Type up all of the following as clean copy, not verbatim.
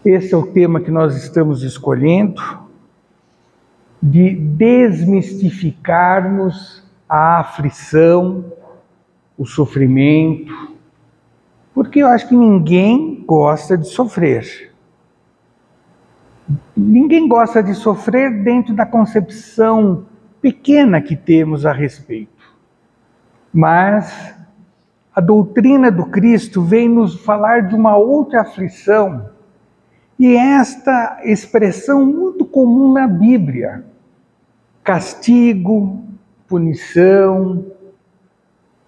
Esse é o tema que nós estamos escolhendo, de desmistificarmos a aflição, o sofrimento, porque eu acho que ninguém gosta de sofrer. Ninguém gosta de sofrer dentro da concepção pequena que temos a respeito. Mas a doutrina do Cristo vem nos falar de uma outra aflição, e esta expressão muito comum na Bíblia: castigo, punição,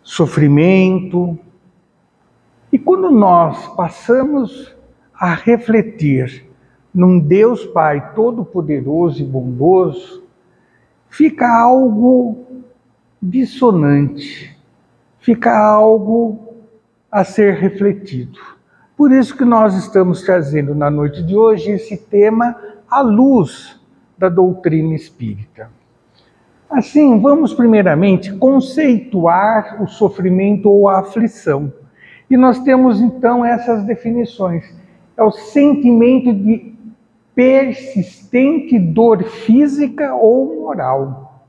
sofrimento. E quando nós passamos a refletir num Deus Pai todo-poderoso e bondoso, fica algo dissonante, fica algo a ser refletido. Por isso que nós estamos trazendo na noite de hoje esse tema à luz da doutrina espírita. Assim, vamos primeiramente conceituar o sofrimento ou a aflição. E nós temos então essas definições. É o sentimento de persistente dor física ou moral.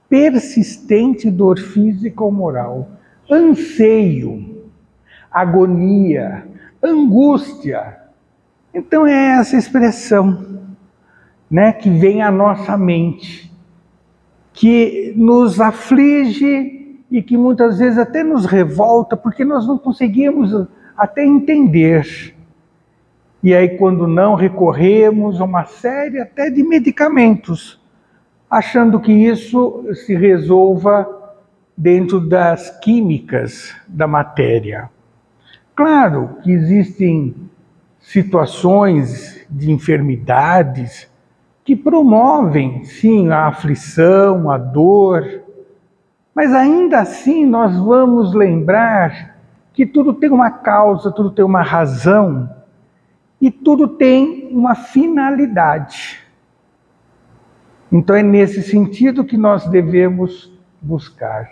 Persistente dor física ou moral. Anseio, agonia, angústia. Então é essa expressão, que vem à nossa mente, que nos aflige e que muitas vezes até nos revolta, porque nós não conseguimos até entender. E aí, quando não, recorremos a uma série até de medicamentos, achando que isso se resolva dentro das químicas da matéria. Claro que existem situações de enfermidades que promovem, sim, a aflição, a dor, mas ainda assim nós vamos lembrar que tudo tem uma causa, tudo tem uma razão e tudo tem uma finalidade. Então é nesse sentido que nós devemos buscar.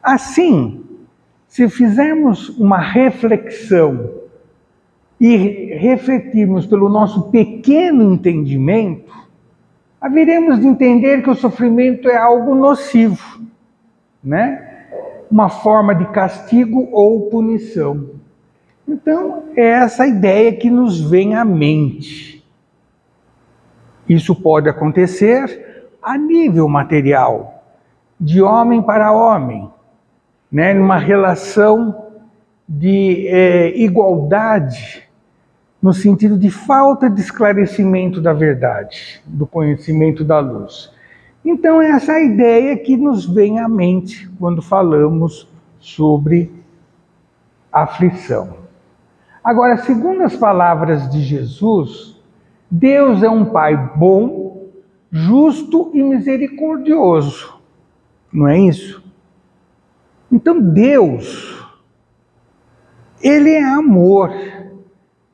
Assim, se fizermos uma reflexão e refletirmos pelo nosso pequeno entendimento, haveremos de entender que o sofrimento é algo nocivo, uma forma de castigo ou punição. Então, é essa ideia que nos vem à mente. Isso pode acontecer a nível material, de homem para homem, numa relação de igualdade, no sentido de falta de esclarecimento da verdade, do conhecimento da luz. Então, é essa ideia que nos vem à mente quando falamos sobre aflição. Agora, segundo as palavras de Jesus, Deus é um Pai bom, justo e misericordioso. Não é isso? Então, Deus, Ele é amor.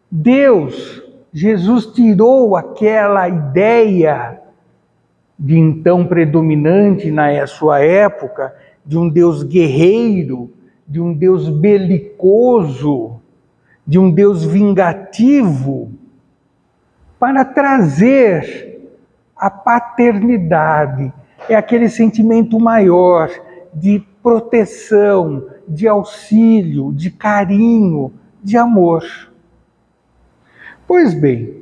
Deus, Jesus tirou aquela ideia de então predominante na sua época, de um Deus guerreiro, de um Deus belicoso, de um Deus vingativo, para trazer a paternidade. É aquele sentimento maior de proteção, de auxílio, de carinho, de amor. Pois bem,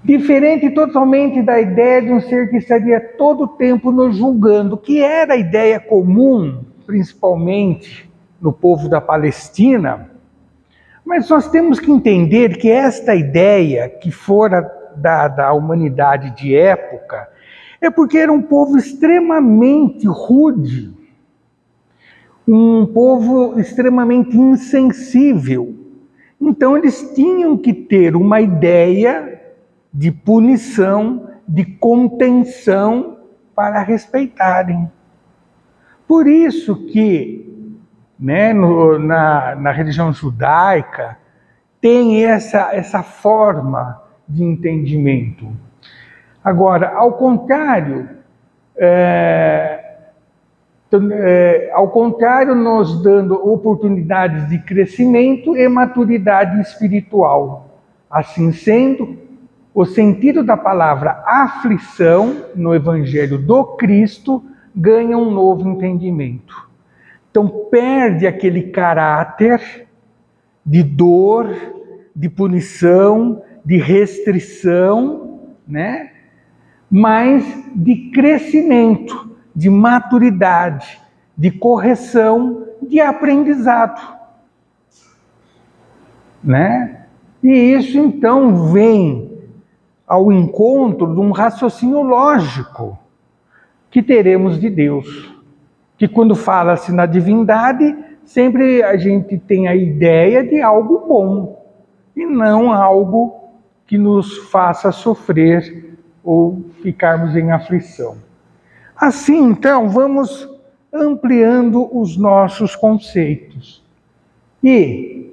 diferente totalmente da ideia de um ser que estaria todo o tempo nos julgando, que era a ideia comum, principalmente no povo da Palestina, mas nós temos que entender que esta ideia que fora da humanidade de época é porque era um povo extremamente rude, um povo extremamente insensível. Então eles tinham que ter uma ideia de punição, de contenção para respeitarem. Por isso que na religião judaica tem essa forma de entendimento. Agora, ao contrário, nos dando oportunidades de crescimento e maturidade espiritual. Assim sendo, o sentido da palavra aflição no Evangelho do Cristo ganha um novo entendimento. Então perde aquele caráter de dor, de punição, de restrição, né? Mas de crescimento, de maturidade, de correção, de aprendizado, né? E isso então vem ao encontro de um raciocínio lógico que teremos de Deus. Que quando fala-se na divindade, sempre a gente tem a ideia de algo bom, e não algo que nos faça sofrer ou ficarmos em aflição. Assim, então, vamos ampliando os nossos conceitos. E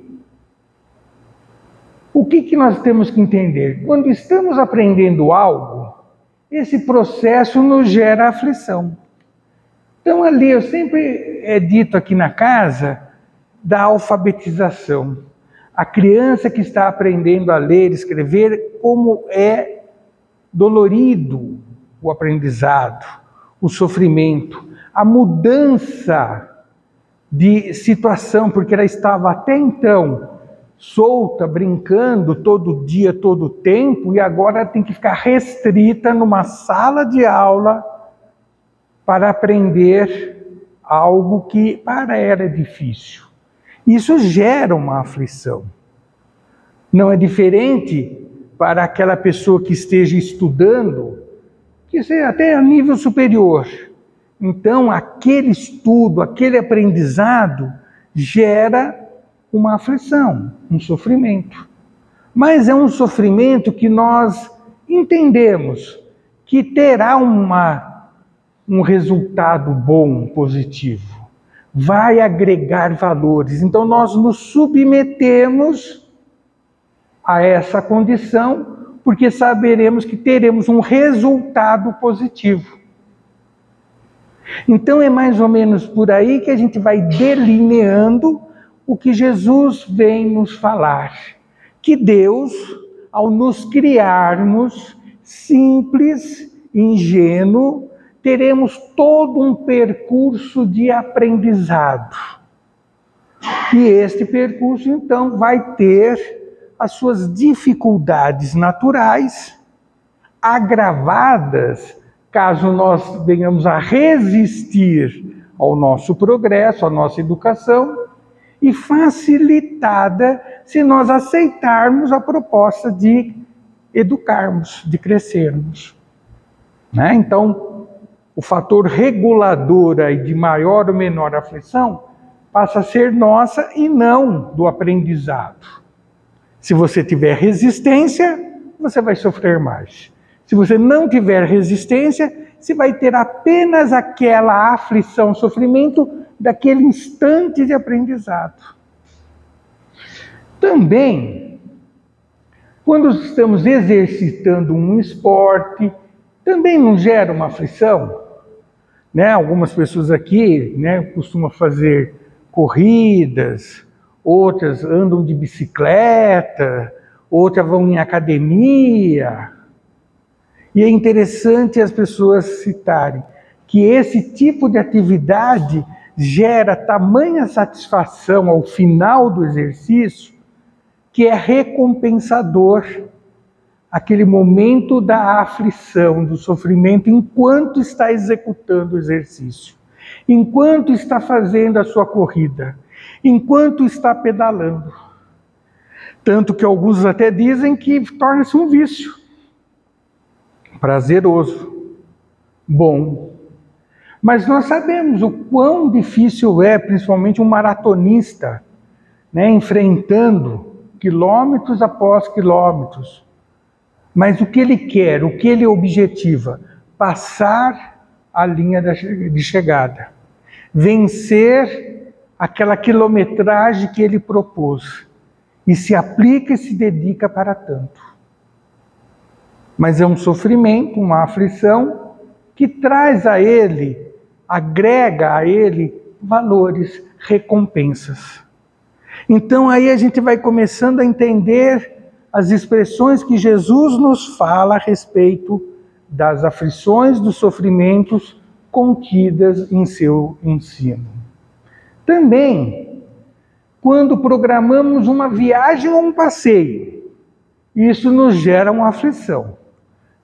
o que nós temos que entender? Quando estamos aprendendo algo, esse processo nos gera aflição. Então, ali, eu sempre dito aqui na casa da alfabetização. A criança que está aprendendo a ler e escrever, como é dolorido o aprendizado, o sofrimento, a mudança de situação, porque ela estava até então solta, brincando todo dia, todo tempo, e agora tem que ficar restrita numa sala de aula para aprender algo que para ela é difícil. Isso gera uma aflição. Não é diferente para aquela pessoa que esteja estudando, que seja até a nível superior. Então, aquele estudo, aquele aprendizado gera uma aflição, um sofrimento. Mas é um sofrimento que nós entendemos que terá um resultado bom, positivo. Vai agregar valores. Então nós nos submetemos a essa condição, porque saberemos que teremos um resultado positivo. Então é mais ou menos por aí que a gente vai delineando o que Jesus vem nos falar. Que Deus, ao nos criarmos simples, ingênuo, teremos todo um percurso de aprendizado. E este percurso, então, vai ter as suas dificuldades naturais, agravadas, caso nós venhamos a resistir ao nosso progresso, à nossa educação, e facilitada se nós aceitarmos a proposta de educarmos, de crescermos. Né? Então, o fator regulador aí de maior ou menor aflição passa a ser nossa e não do aprendizado. Se você tiver resistência, você vai sofrer mais. Se você não tiver resistência, você vai ter apenas aquela aflição, sofrimento daquele instante de aprendizado. Também, quando estamos exercitando um esporte, também não gera uma aflição? Né? Algumas pessoas aqui, né, costumam fazer corridas, outras andam de bicicleta, outras vão em academia. E é interessante as pessoas citarem que esse tipo de atividade gera tamanha satisfação ao final do exercício que é recompensador aquele momento da aflição, do sofrimento, enquanto está executando o exercício, enquanto está fazendo a sua corrida, enquanto está pedalando. Tanto que alguns até dizem que torna-se um vício. Prazeroso, bom. Mas nós sabemos o quão difícil é, principalmente um maratonista, né, enfrentando quilômetros após quilômetros. Mas o que ele quer, o que ele objetiva? Passar a linha de chegada. Vencer aquela quilometragem que ele propôs. E se aplica e se dedica para tanto. Mas é um sofrimento, uma aflição, que traz a ele, agrega a ele valores, recompensas. Então aí a gente vai começando a entender as expressões que Jesus nos fala a respeito das aflições, dos sofrimentos contidas em seu ensino. Também, quando programamos uma viagem ou um passeio, isso nos gera uma aflição.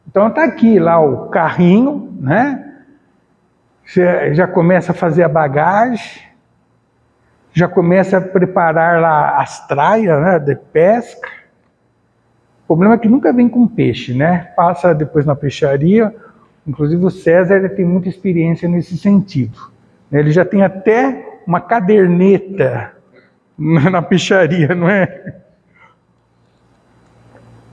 Então está aqui lá o carrinho, né? Você já começa a fazer a bagagem, já começa a preparar lá as traias, né, de pesca. O problema é que nunca vem com peixe, né? Passa depois na peixaria, inclusive o César ele tem muita experiência nesse sentido. Ele já tem até uma caderneta na peixaria, não é?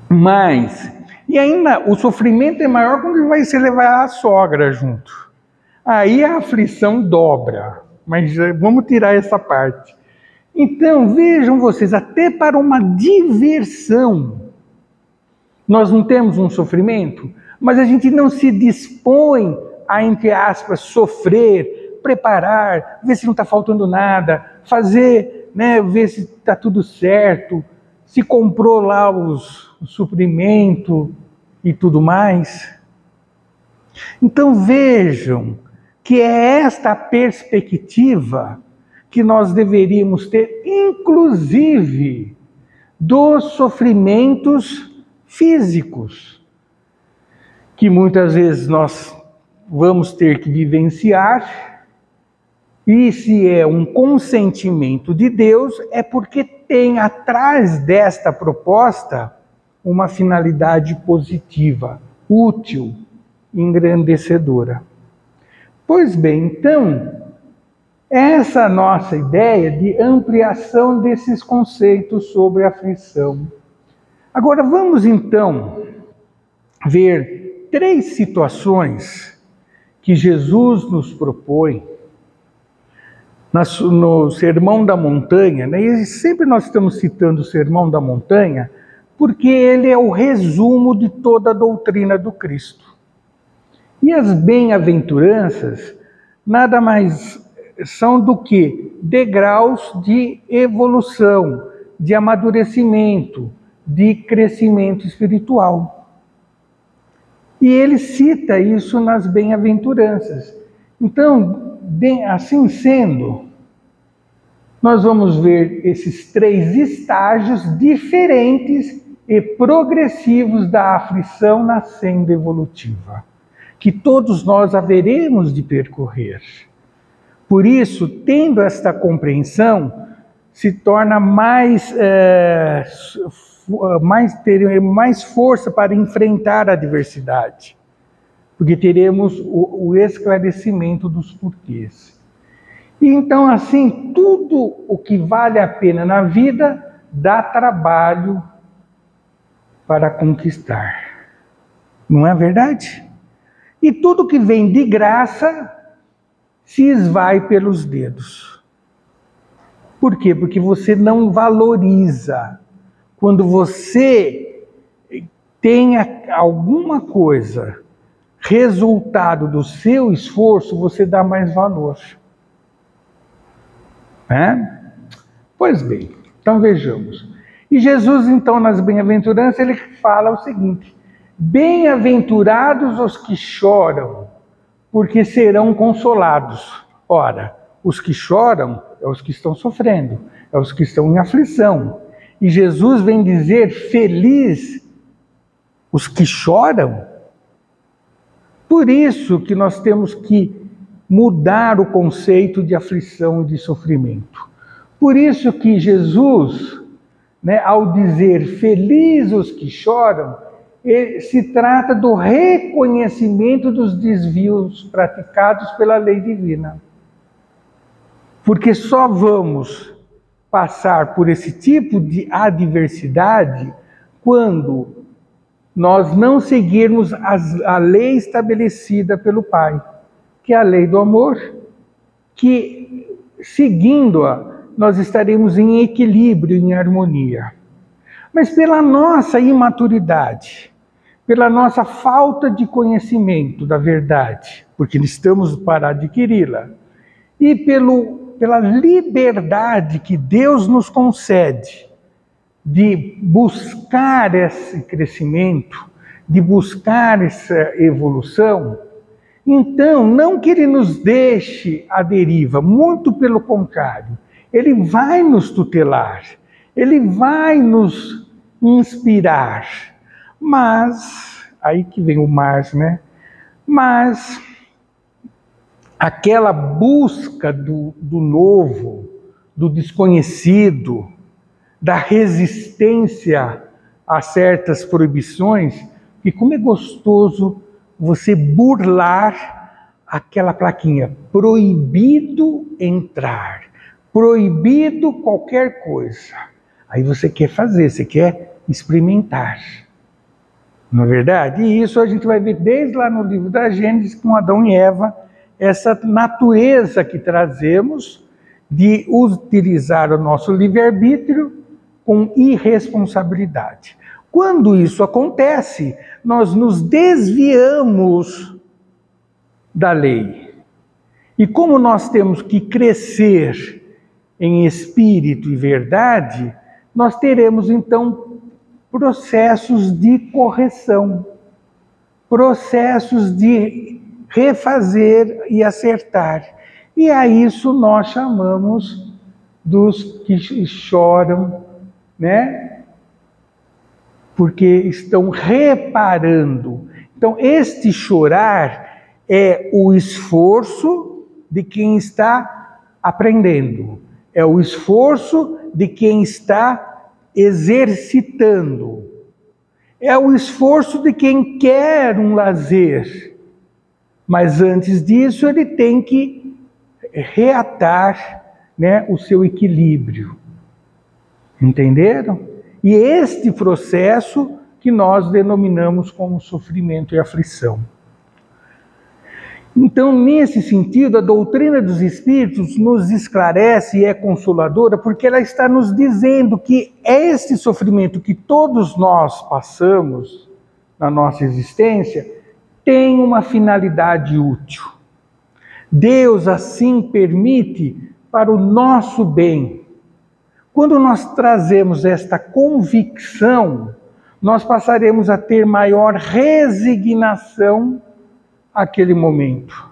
Mas, e ainda o sofrimento é maior quando vai se levar a sogra junto. Aí a aflição dobra. Mas vamos tirar essa parte. Então, vejam vocês, até para uma diversão, nós não temos um sofrimento, mas a gente não se dispõe a, entre aspas, sofrer, preparar, ver se não está faltando nada, fazer, né, ver se está tudo certo, se comprou lá o suprimento e tudo mais. Então vejam que é esta perspectiva que nós deveríamos ter, inclusive, dos sofrimentos físicos, que muitas vezes nós vamos ter que vivenciar, e se é um consentimento de Deus, é porque tem atrás desta proposta uma finalidade positiva, útil, engrandecedora. Pois bem, então, essa nossa ideia de ampliação desses conceitos sobre a aflição. Agora vamos então ver 3 situações que Jesus nos propõe no Sermão da Montanha, né? E sempre nós estamos citando o Sermão da Montanha, porque ele é o resumo de toda a doutrina do Cristo. E as bem-aventuranças nada mais são do que degraus de evolução, de amadurecimento, de crescimento espiritual. E ele cita isso nas bem-aventuranças. Então, assim sendo, nós vamos ver esses 3 estágios diferentes e progressivos da aflição na senda evolutiva, que todos nós haveremos de percorrer. Por isso, tendo esta compreensão, se torna ter mais força para enfrentar a adversidade, porque teremos o esclarecimento dos porquês. E então, assim, tudo o que vale a pena na vida dá trabalho para conquistar. Não é verdade? E tudo que vem de graça se esvai pelos dedos. Por quê? Porque você não valoriza. Quando você tem alguma coisa, resultado do seu esforço, você dá mais valor. Pois bem, então vejamos. E Jesus, então, nas bem-aventuranças, ele fala o seguinte: bem-aventurados os que choram, porque serão consolados. Ora, os que choram é os que estão sofrendo, é os que estão em aflição. E Jesus vem dizer, feliz os que choram. Por isso que nós temos que mudar o conceito de aflição e de sofrimento. Por isso que Jesus, ao dizer feliz os que choram, se trata do reconhecimento dos desvios praticados pela lei divina. Porque só vamos passar por esse tipo de adversidade quando nós não seguirmos a lei estabelecida pelo Pai, que é a lei do amor, que seguindo-a, nós estaremos em equilíbrio, em harmonia. Mas pela nossa imaturidade, pela nossa falta de conhecimento da verdade, porque estamos para adquiri-la, e pela liberdade que Deus nos concede de buscar esse crescimento, de buscar essa evolução, então, não que ele nos deixe à deriva, muito pelo contrário, ele vai nos tutelar, ele vai nos inspirar, mas, aí que vem o mas, né? Mas, aquela busca do novo, do desconhecido, da resistência a certas proibições, e como é gostoso você burlar aquela plaquinha, proibido entrar, proibido qualquer coisa. Aí você quer fazer, você quer experimentar. Não é verdade? E isso a gente vai ver desde lá no livro da Gênesis, com Adão e Eva, essa natureza que trazemos de utilizar o nosso livre-arbítrio com irresponsabilidade. Quando isso acontece, nós nos desviamos da lei. E como nós temos que crescer em espírito e verdade, nós teremos então processos de correção, processos de refazer e acertar. E a isso nós chamamos dos que choram, né? Porque estão reparando. Então, este chorar é o esforço de quem está aprendendo, é o esforço de quem está exercitando, é o esforço de quem quer um lazer, mas antes disso ele tem que reatar, né, o seu equilíbrio. Entenderam? E este processo que nós denominamos como sofrimento e aflição. Então, nesse sentido, a doutrina dos Espíritos nos esclarece e é consoladora, porque ela está nos dizendo que esse sofrimento que todos nós passamos na nossa existência tem uma finalidade útil. Deus assim permite para o nosso bem. Quando nós trazemos esta convicção, nós passaremos a ter maior resignação àquele momento.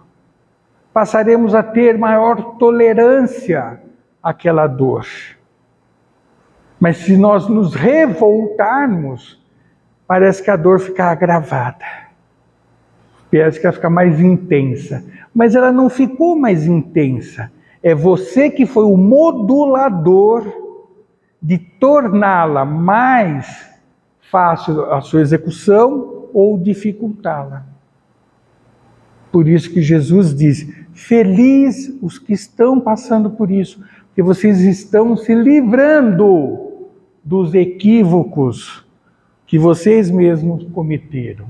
Passaremos a ter maior tolerância àquela dor. Mas se nós nos revoltarmos, parece que a dor fica agravada. Parece que ela fica mais intensa. Mas ela não ficou mais intensa. É você que foi o modulador de torná-la mais fácil a sua execução ou dificultá-la. Por isso que Jesus diz: feliz os que estão passando por isso, porque vocês estão se livrando dos equívocos que vocês mesmos cometeram.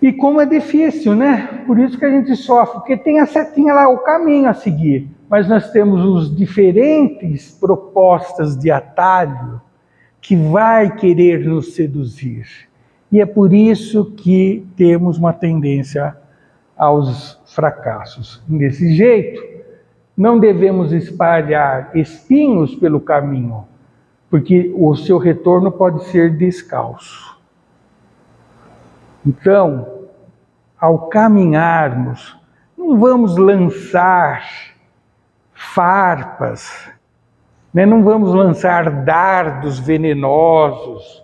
E como é difícil, né? Por isso que a gente sofre, porque tem a setinha lá, o caminho a seguir. Mas nós temos os diferentes propostas de atalho que vai querer nos seduzir. E é por isso que temos uma tendência aos fracassos. Desse jeito, não devemos espalhar espinhos pelo caminho, porque o seu retorno pode ser descalço. Então, ao caminharmos, não vamos lançar farpas, né? Não vamos lançar dardos venenosos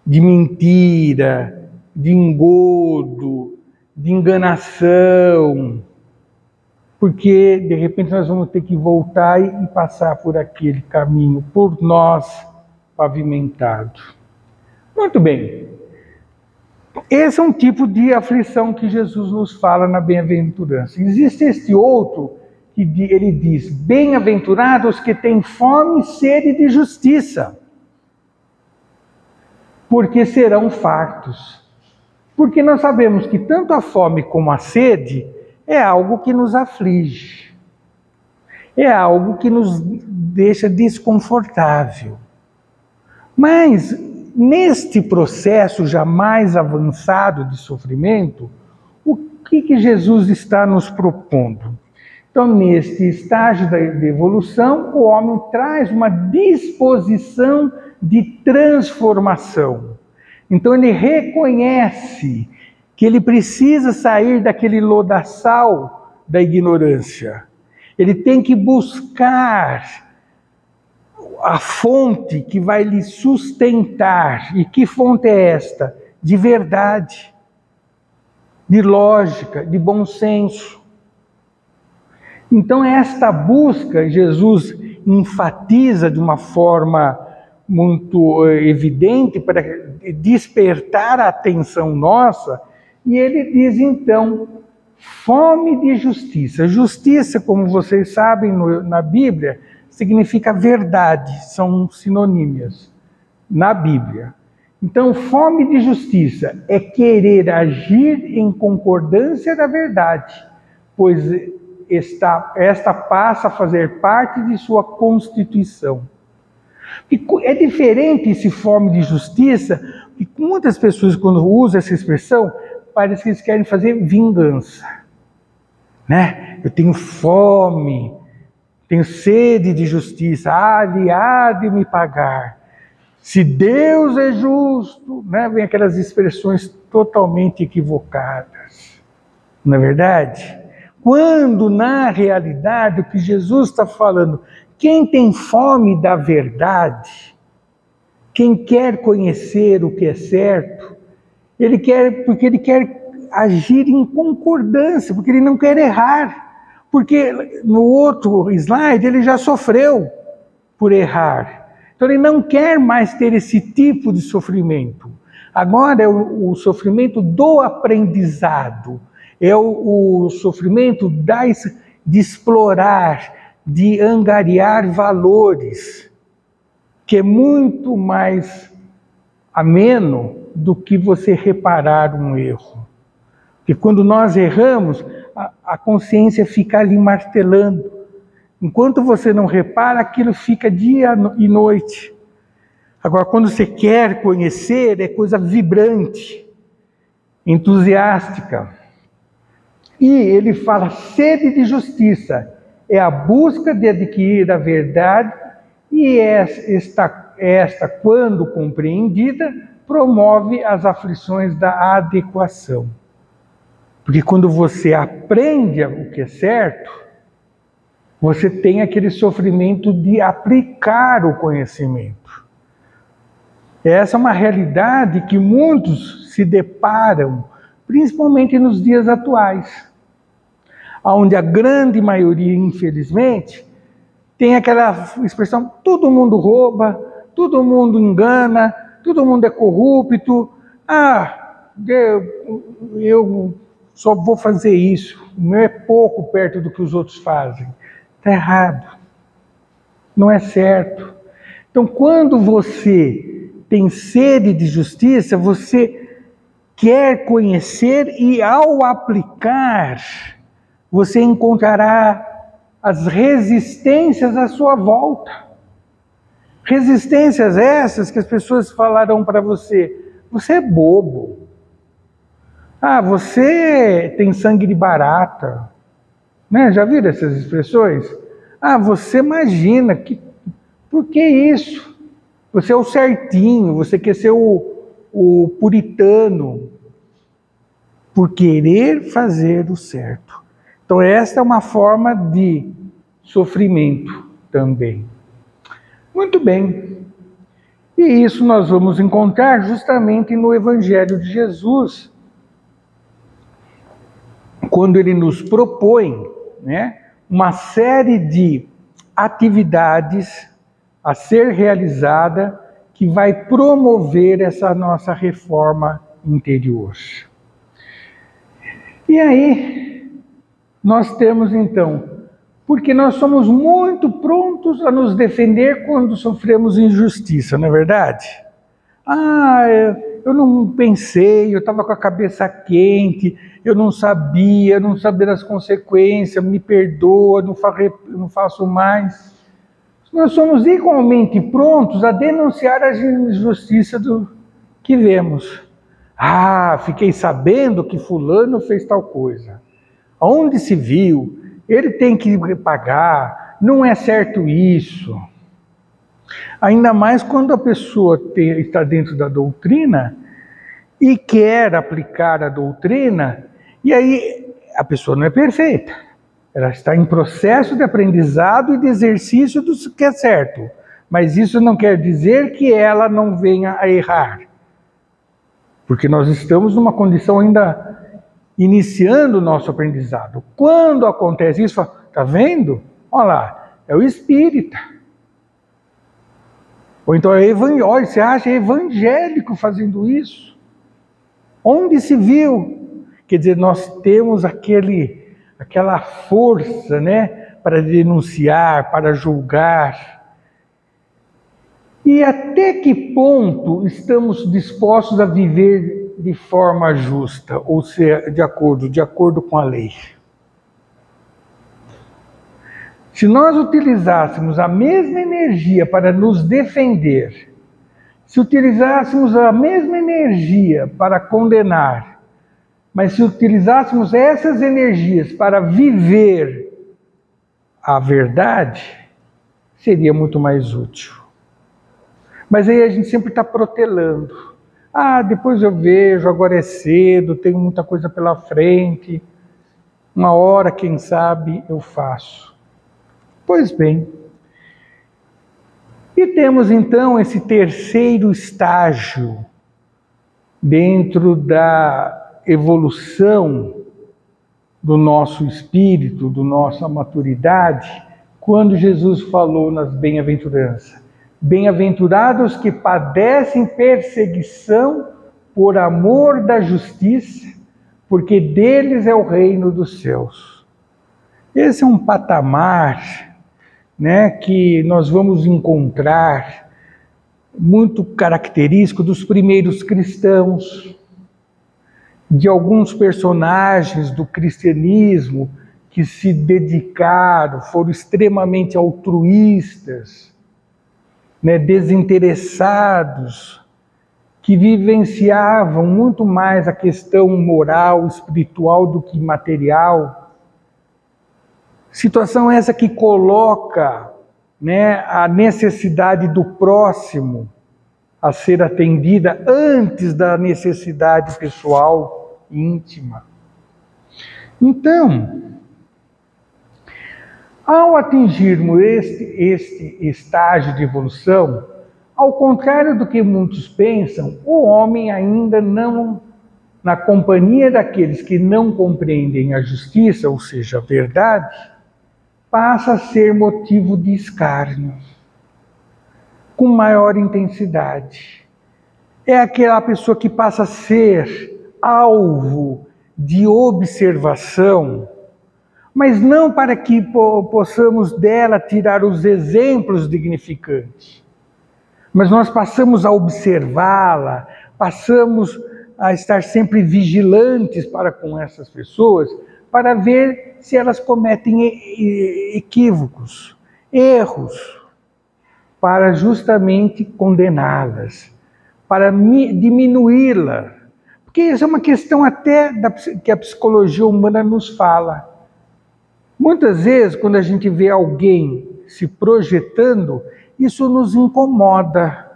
de mentira, de engodo, de enganação, porque de repente nós vamos ter que voltar e passar por aquele caminho, por nós pavimentado. Muito bem. Esse é um tipo de aflição que Jesus nos fala na bem-aventurança. Existe este outro que ele diz: bem-aventurados que têm fome e sede de justiça, porque serão fartos. Porque nós sabemos que tanto a fome como a sede é algo que nos aflige, é algo que nos deixa desconfortável. Mas neste processo já mais avançado de sofrimento, o que Jesus está nos propondo? Então, neste estágio da evolução, o homem traz uma disposição de transformação. Então, ele reconhece que ele precisa sair daquele lodaçal da ignorância. Ele tem que buscar a fonte que vai lhe sustentar. E que fonte é esta? De verdade, de lógica, de bom senso. Então, esta busca, Jesus enfatiza de uma forma muito evidente para despertar a atenção nossa, e ele diz então, fome de justiça. Justiça, como vocês sabem na Bíblia, significa verdade, são sinônimas na Bíblia. Então, fome de justiça é querer agir em concordância da verdade, pois esta passa a fazer parte de sua constituição. É diferente esse fome de justiça, porque muitas pessoas, quando usam essa expressão, parece que eles querem fazer vingança. Né? Eu tenho fome, tenho sede de justiça, ele há de me pagar. Se Deus é justo, né? Vem aquelas expressões totalmente equivocadas. Não é verdade? Quando, na realidade, o que Jesus está falando, quem tem fome da verdade, quem quer conhecer o que é certo, porque ele quer agir em concordância, porque ele não quer errar. Porque no outro slide ele já sofreu por errar. Então ele não quer mais ter esse tipo de sofrimento. Agora é o sofrimento do aprendizado. É o sofrimento de explorar, de angariar valores, que é muito mais ameno do que você reparar um erro. Porque quando nós erramos, a consciência fica ali martelando. Enquanto você não repara, aquilo fica dia e noite. Agora, quando você quer conhecer, é coisa vibrante, entusiástica. E ele fala, sede de justiça é a busca de adquirir a verdade, e esta, quando compreendida, promove as aflições da adequação. Porque quando você aprende o que é certo, você tem aquele sofrimento de aplicar o conhecimento. Essa é uma realidade que muitos se deparam, principalmente nos dias atuais, onde a grande maioria, infelizmente, tem aquela expressão, todo mundo rouba, todo mundo engana, todo mundo é corrupto, eu só vou fazer isso, o meu é pouco perto do que os outros fazem. Está errado, não é certo. Então, quando você tem sede de justiça, você quer conhecer e, ao aplicar, você encontrará as resistências à sua volta. Resistências essas que as pessoas falarão para você, você é bobo. Você tem sangue de barata. Né? Já viram essas expressões? Você imagina, por que isso? Você é o certinho, você quer ser o puritano, por querer fazer o certo. Então esta é uma forma de sofrimento também. Muito bem. E isso nós vamos encontrar justamente no Evangelho de Jesus, quando ele nos propõe, né, uma série de atividades a ser realizada que vai promover essa nossa reforma interior. E aí, nós temos então, porque nós somos muito prontos a nos defender quando sofremos injustiça, não é verdade? Eu não pensei, eu estava com a cabeça quente, eu não sabia das consequências, me perdoa, não faço mais. Nós somos igualmente prontos a denunciar a injustiça que vemos. Fiquei sabendo que fulano fez tal coisa. Onde se viu? ele tem que pagar, não é certo isso. Ainda mais quando a pessoa está dentro da doutrina e quer aplicar a doutrina, e aí a pessoa não é perfeita. Ela está em processo de aprendizado e de exercício do que é certo. Mas isso não quer dizer que ela não venha a errar. Porque nós estamos numa condição ainda iniciando o nosso aprendizado. Quando acontece isso, fala, tá vendo? Olha lá, é o espírita. Ou então é evangélico, você acha evangélico fazendo isso? Onde se viu? Quer dizer, nós temos aquela força, né, para denunciar, para julgar. E até que ponto estamos dispostos a viver de forma justa, ou seja, de acordo com a lei? Se nós utilizássemos a mesma energia para nos defender, se utilizássemos a mesma energia para condenar, mas se utilizássemos essas energias para viver a verdade, seria muito mais útil. Mas aí a gente sempre está protelando. Ah, depois eu vejo, agora é cedo, tenho muita coisa pela frente. Uma hora, quem sabe, eu faço. Pois bem. E temos então esse terceiro estágio dentro da evolução do nosso espírito, da nossa maturidade, quando Jesus falou nas bem-aventuranças. Bem-aventurados que padecem perseguição por amor da justiça, porque deles é o reino dos céus. Esse é um patamar, né, que nós vamos encontrar muito característico dos primeiros cristãos, de alguns personagens do cristianismo que se dedicaram, foram extremamente altruístas, né, desinteressados, que vivenciavam muito mais a questão moral, espiritual do que material. Situação essa que coloca, né, a necessidade do próximo a ser atendida antes da necessidade pessoal íntima. Então, ao atingirmos este estágio de evolução, ao contrário do que muitos pensam, o homem ainda não, na companhia daqueles que não compreendem a justiça, ou seja, a verdade, passa a ser motivo de escárnio, com maior intensidade. É aquela pessoa que passa a ser alvo de observação, mas não para que possamos dela tirar os exemplos dignificantes. Mas nós passamos a observá-la, passamos a estar sempre vigilantes para com essas pessoas, para ver se elas cometem equívocos, erros, para justamente condená-las, para diminuí-la. Porque isso é uma questão até que a psicologia humana nos fala. Muitas vezes, quando a gente vê alguém se projetando, isso nos incomoda.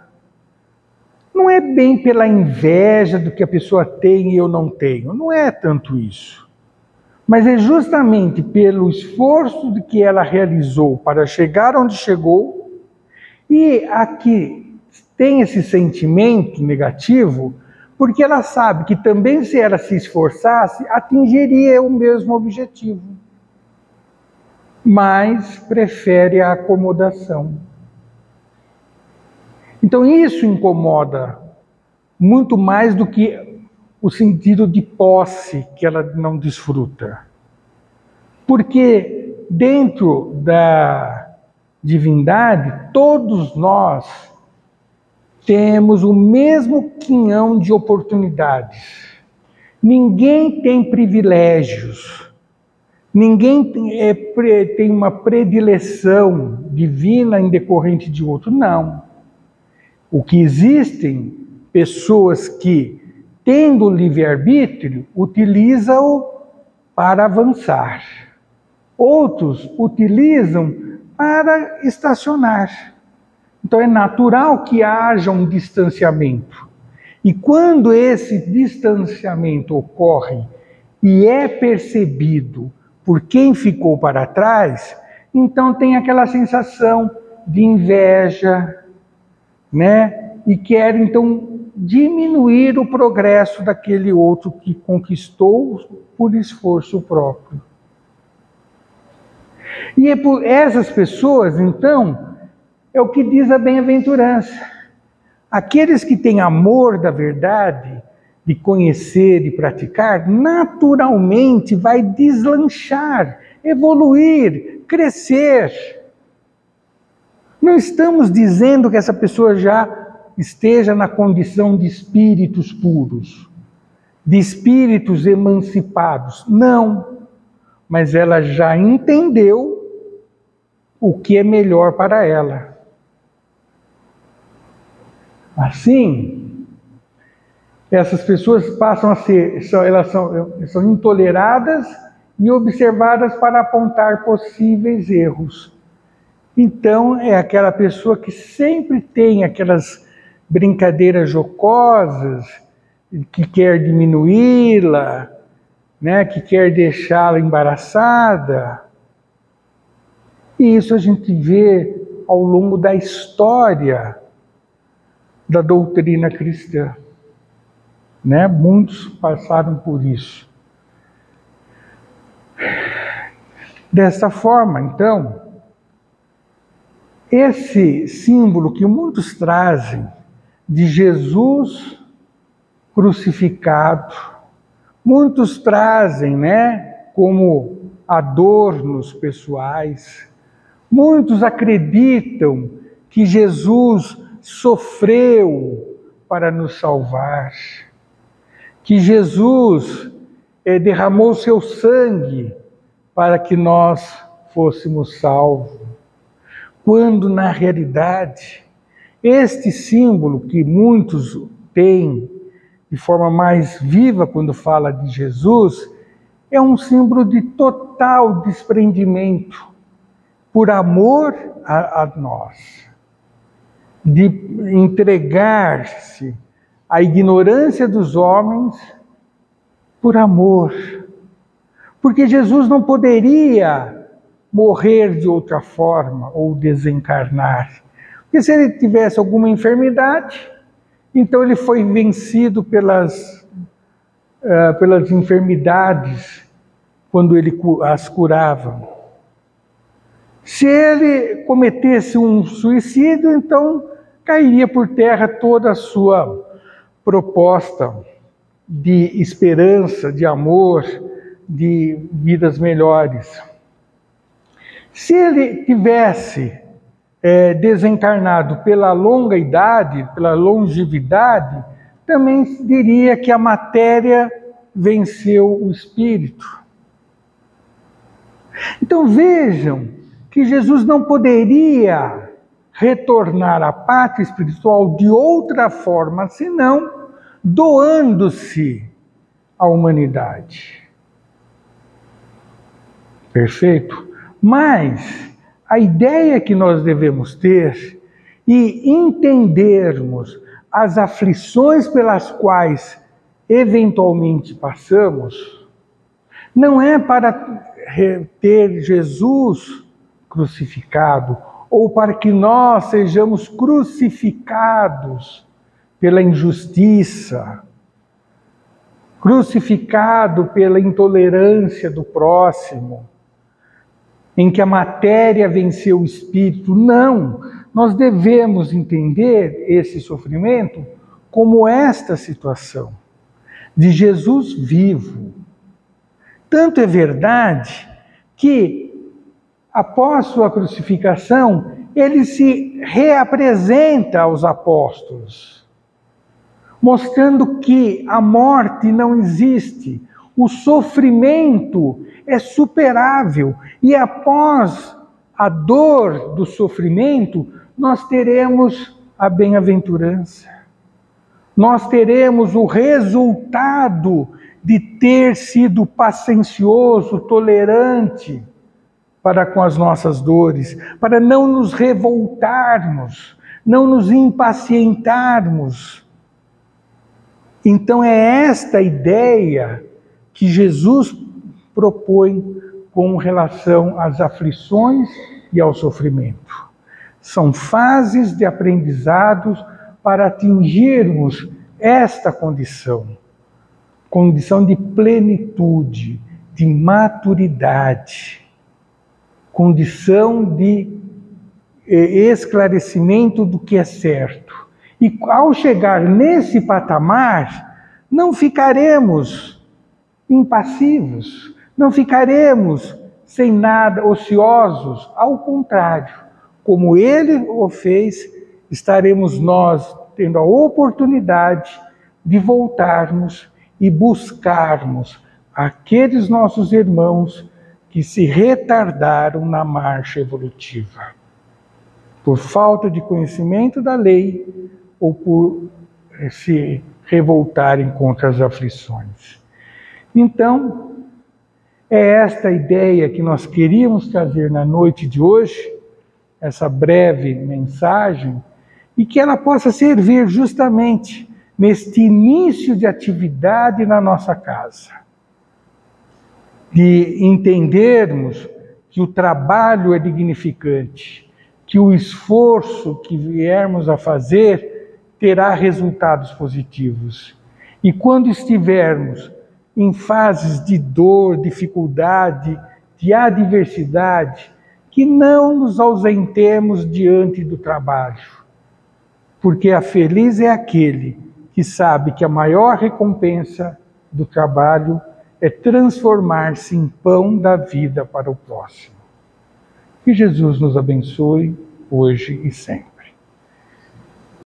Não é bem pela inveja do que a pessoa tem e eu não tenho, não é tanto isso. Mas é justamente pelo esforço de que ela realizou para chegar onde chegou, e aqui tem esse sentimento negativo, porque ela sabe que também se ela se esforçasse, atingiria o mesmo objetivo. Mas prefere a acomodação. Então isso incomoda muito mais do que o sentido de posse que ela não desfruta. Porque dentro da divindade, todos nós temos o mesmo quinhão de oportunidades. Ninguém tem privilégios. Ninguém tem uma predileção divina em decorrente de outro, não. O que existem pessoas que, tendo livre-arbítrio, utilizam-o para avançar. Outros utilizam para estacionar. Então é natural que haja um distanciamento. E quando esse distanciamento ocorre e é percebido por quem ficou para trás, então tem aquela sensação de inveja, né? E quer então diminuir o progresso daquele outro que conquistou por esforço próprio. E é por essas pessoas, então, é o que diz a bem-aventurança. Aqueles que têm amor da verdade, de conhecer e praticar, naturalmente vai deslanchar, evoluir, crescer. Não estamos dizendo que essa pessoa já esteja na condição de espíritos puros, de espíritos emancipados. Não. Mas ela já entendeu o que é melhor para ela. Assim, essas pessoas passam a ser, elas são intoleradas e observadas para apontar possíveis erros. Então, é aquela pessoa que sempre tem aquelas brincadeiras jocosas, que quer diminuí-la, né, que quer deixá-la embaraçada. E isso a gente vê ao longo da história da doutrina cristã. Né? Muitos passaram por isso. Dessa forma, então, esse símbolo que muitos trazem de Jesus crucificado, muitos trazem, né, como adornos pessoais. Muitos acreditam que Jesus sofreu para nos salvar, que Jesus derramou seu sangue para que nós fôssemos salvos. Quando, na realidade, este símbolo que muitos têm de forma mais viva quando fala de Jesus, é um símbolo de total desprendimento por amor a nós, de entregar-se à ignorância dos homens por amor. Porque Jesus não poderia morrer de outra forma ou desencarnar. Porque se ele tivesse alguma enfermidade, então ele foi vencido pelas enfermidades quando ele as curava. Se ele cometesse um suicídio, então cairia por terra toda a sua proposta de esperança, de amor, de vidas melhores. Se ele tivesse desencarnado pela longa idade, pela longevidade, também diria que a matéria venceu o espírito. Então vejam que Jesus não poderia retornar à pátria espiritual de outra forma, senão doando-se à humanidade. Perfeito? Mas a ideia que nós devemos ter e entendermos as aflições pelas quais eventualmente passamos, não é para ter Jesus crucificado, ou para que nós sejamos crucificados pela injustiça, crucificado pela intolerância do próximo, em que a matéria venceu o espírito. Não, nós devemos entender esse sofrimento como esta situação de Jesus vivo. Tanto é verdade que após sua crucificação, ele se reapresenta aos apóstolos, mostrando que a morte não existe, o sofrimento é superável, e após a dor do sofrimento, nós teremos a bem-aventurança. Nós teremos o resultado de ter sido paciencioso, tolerante, para com as nossas dores, para não nos revoltarmos, não nos impacientarmos. Então é esta ideia que Jesus propõe com relação às aflições e ao sofrimento. São fases de aprendizados para atingirmos esta condição de plenitude, de maturidade, condição de esclarecimento do que é certo. E ao chegar nesse patamar, não ficaremos impassivos, não ficaremos sem nada, ociosos. Ao contrário, como ele o fez, estaremos nós tendo a oportunidade de voltarmos e buscarmos aqueles nossos irmãos que se retardaram na marcha evolutiva, por falta de conhecimento da lei ou por se revoltarem contra as aflições. Então, é esta ideia que nós queríamos trazer na noite de hoje, essa breve mensagem, e que ela possa servir justamente neste início de atividade na nossa casa. De entendermos que o trabalho é dignificante, que o esforço que viermos a fazer terá resultados positivos. E quando estivermos em fases de dor, dificuldade, de adversidade, que não nos ausentemos diante do trabalho. Porque a feliz é aquele que sabe que a maior recompensa do trabalho é transformar-se em pão da vida para o próximo. Que Jesus nos abençoe hoje e sempre.